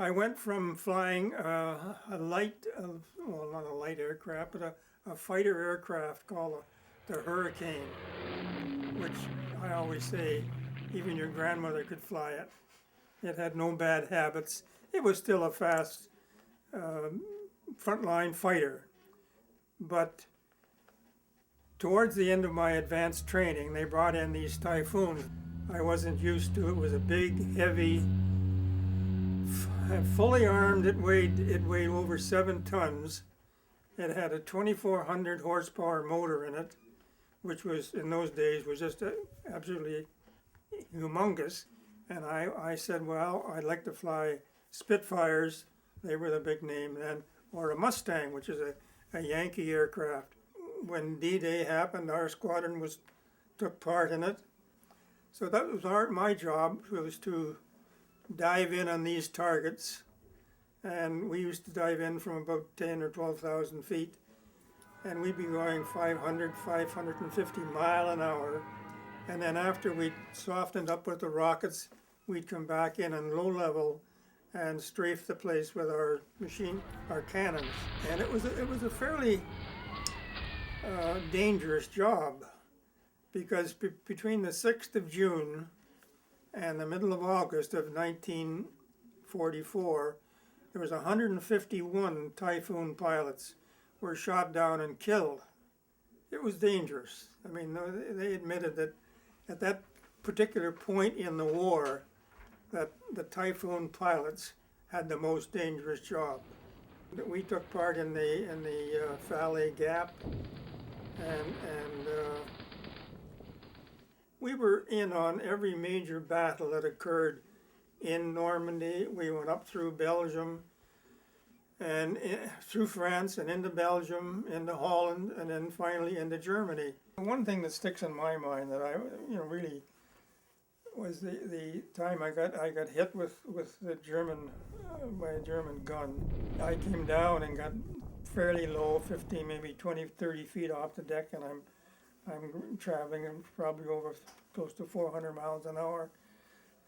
I went from flying a light, well, not a light aircraft, but a fighter aircraft called the Hurricane, which I always say even your grandmother could fly it. It had no bad habits. It was still a fast frontline fighter. But towards the end of my advanced training, they brought in these Typhoons. I wasn't used to it. It was a big, heavy, fully armed. It weighed over 7 tons. It had a 2,400 horsepower motor in it, which was in those days was just absolutely humongous. And I said, well, I'd like to fly Spitfires. They were the big name then, or a Mustang, which is a Yankee aircraft. When D-Day happened, our squadron took part in it. So that was my job, was to dive in on these targets. And we used to dive in from about 10 or 12,000 feet. And we'd be going 500, 550 mile an hour. And then after we softened up with the rockets, we'd come back in on low level and strafe the place with our cannons. And it was a fairly dangerous job, because between the 6th of June and the middle of August of 1944, there was 151 Typhoon pilots were shot down and killed. It was dangerous. I mean, they admitted that at that particular point in the war, that the Typhoon pilots had the most dangerous job. We took part in the Valley Gap, and we were in on every major battle that occurred in Normandy. We went up through Belgium, and through France, and into Belgium, into Holland, and then finally into Germany. One thing that sticks in my mind that I really was the time I got hit with the by a German gun. I came down and got fairly low, 15, maybe 20, 30 feet off the deck, and I'm traveling probably over close to 400 miles an hour,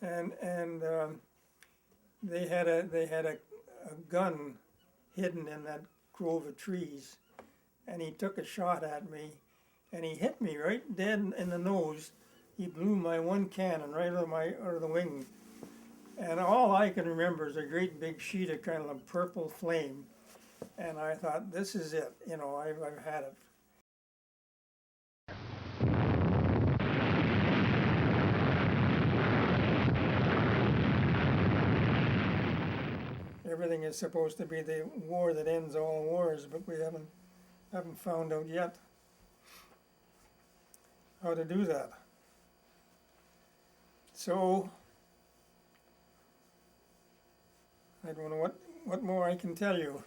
and they had a gun hidden in that grove of trees, and he took a shot at me, and he hit me right dead in the nose. He blew my one cannon right out of the wing, and all I can remember is a great big sheet of kind of a purple flame, and I thought, this is it, I've had it. Everything is supposed to be the war that ends all wars, but we haven't found out yet how to do that. So I don't know what more I can tell you.